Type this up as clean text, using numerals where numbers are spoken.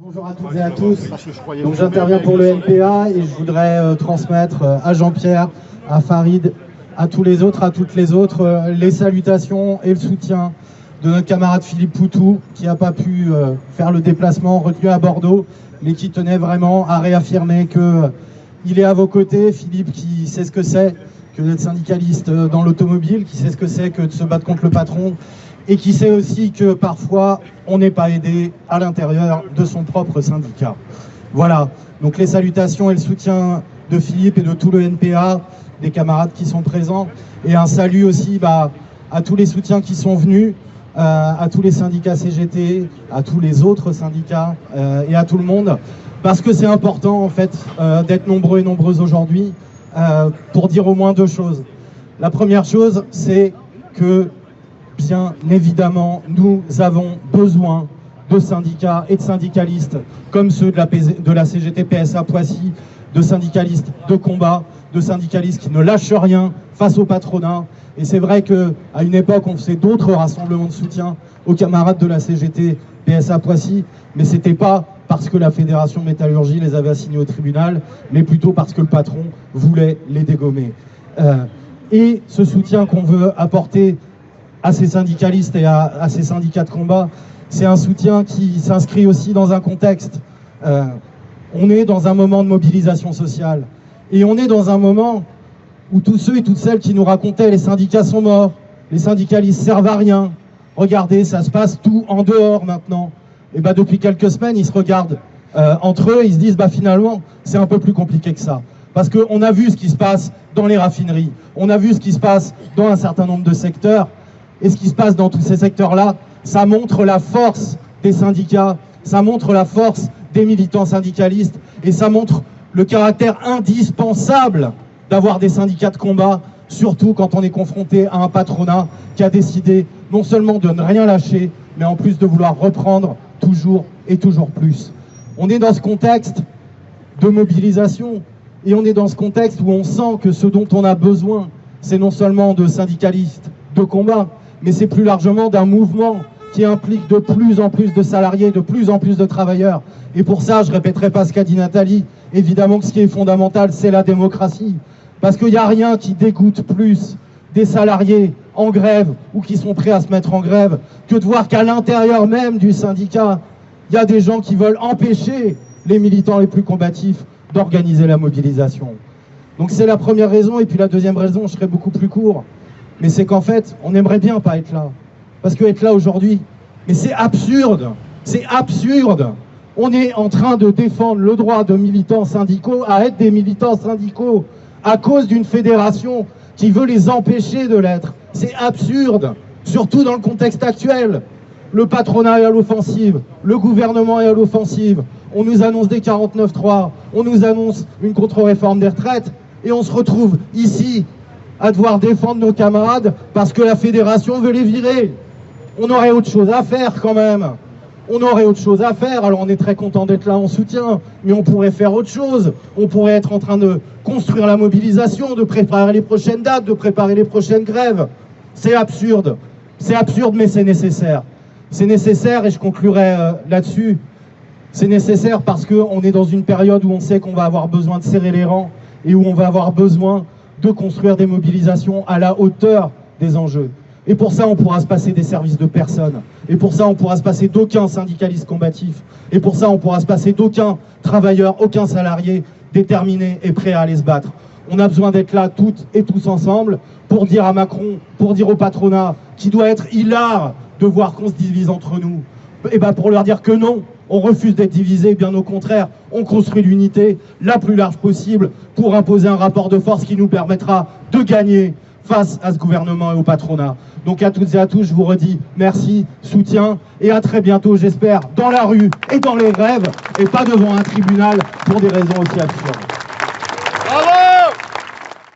Bonjour à toutes et à tous. Donc j'interviens pour le NPA et je voudrais transmettre à Jean-Pierre, à Farid, à tous les autres, à toutes les autres, les salutations et le soutien de notre camarade Philippe Poutou qui n'a pas pu faire le déplacement retenu à Bordeaux, mais qui tenait vraiment à réaffirmer qu'il est à vos côtés. Philippe qui sait ce que c'est que d'être syndicaliste dans l'automobile, qui sait ce que c'est que de se battre contre le patron, et qui sait aussi que parfois on n'est pas aidé à l'intérieur de son propre syndicat. Voilà, donc les salutations et le soutien de Philippe et de tout le NPA, des camarades qui sont présents, et un salut aussi à tous les soutiens qui sont venus, à tous les syndicats CGT, à tous les autres syndicats et à tout le monde, parce que c'est important en fait d'être nombreux et nombreuses aujourd'hui pour dire au moins deux choses. La première chose, c'est que bien évidemment, nous avons besoin de syndicats et de syndicalistes comme ceux de la CGT PSA Poissy, de syndicalistes de combat, de syndicalistes qui ne lâchent rien face au patronat. Et c'est vrai qu'à une époque, on faisait d'autres rassemblements de soutien aux camarades de la CGT PSA Poissy, mais ce n'était pas parce que la Fédération Métallurgie les avait assignés au tribunal, mais plutôt parce que le patron voulait les dégommer. Et ce soutien qu'on veut apporter à ces syndicalistes et à ces syndicats de combat, c'est un soutien qui s'inscrit aussi dans un contexte. On est dans un moment de mobilisation sociale. Et on est dans un moment où tous ceux et toutes celles qui nous racontaient les syndicats sont morts, les syndicalistes servent à rien, regardez, ça se passe tout en dehors maintenant. Et depuis quelques semaines, ils se regardent entre eux, ils se disent finalement, c'est un peu plus compliqué que ça. Parce qu'on a vu ce qui se passe dans les raffineries, on a vu ce qui se passe dans un certain nombre de secteurs. Et ce qui se passe dans tous ces secteurs-là, ça montre la force des syndicats, ça montre la force des militants syndicalistes, et ça montre le caractère indispensable d'avoir des syndicats de combat, surtout quand on est confronté à un patronat qui a décidé non seulement de ne rien lâcher, mais en plus de vouloir reprendre toujours et toujours plus. On est dans ce contexte de mobilisation, et on est dans ce contexte où on sent que ce dont on a besoin, c'est non seulement de syndicalistes de combat, mais c'est plus largement d'un mouvement qui implique de plus en plus de salariés, de plus en plus de travailleurs. Et pour ça, je ne répéterai pas ce qu'a dit Nathalie, évidemment que ce qui est fondamental, c'est la démocratie. Parce qu'il n'y a rien qui dégoûte plus des salariés en grève ou qui sont prêts à se mettre en grève que de voir qu'à l'intérieur même du syndicat, il y a des gens qui veulent empêcher les militants les plus combatifs d'organiser la mobilisation. Donc c'est la première raison. Et puis la deuxième raison, je serai beaucoup plus court, mais c'est qu'en fait, on aimerait bien pas être là. Parce que être là aujourd'hui, mais c'est absurde. C'est absurde. On est en train de défendre le droit de militants syndicaux à être des militants syndicaux à cause d'une fédération qui veut les empêcher de l'être. C'est absurde, surtout dans le contexte actuel. Le patronat est à l'offensive, le gouvernement est à l'offensive. On nous annonce des 49.3, on nous annonce une contre-réforme des retraites, et on se retrouve ici à devoir défendre nos camarades parce que la fédération veut les virer. On aurait autre chose à faire quand même. On aurait autre chose à faire. Alors on est très content d'être là en soutien, mais on pourrait faire autre chose. On pourrait être en train de construire la mobilisation, de préparer les prochaines dates, de préparer les prochaines grèves. C'est absurde. C'est absurde, mais c'est nécessaire. C'est nécessaire, et je conclurai là-dessus. C'est nécessaire parce qu'on est dans une période où on sait qu'on va avoir besoin de serrer les rangs et où on va avoir besoin de construire des mobilisations à la hauteur des enjeux. Et pour ça, on pourra se passer des services de personne. Et pour ça, on pourra se passer d'aucun syndicaliste combatif. Et pour ça, on pourra se passer d'aucun travailleur, aucun salarié déterminé et prêt à aller se battre. On a besoin d'être là toutes et tous ensemble pour dire à Macron, pour dire au patronat qu'il doit être hilar de voir qu'on se divise entre nous. Et pour leur dire que non, on refuse d'être divisé, bien au contraire, on construit l'unité la plus large possible pour imposer un rapport de force qui nous permettra de gagner face à ce gouvernement et au patronat. Donc à toutes et à tous, je vous redis merci, soutien, et à très bientôt, j'espère, dans la rue et dans les grèves, et pas devant un tribunal pour des raisons aussi absurdes.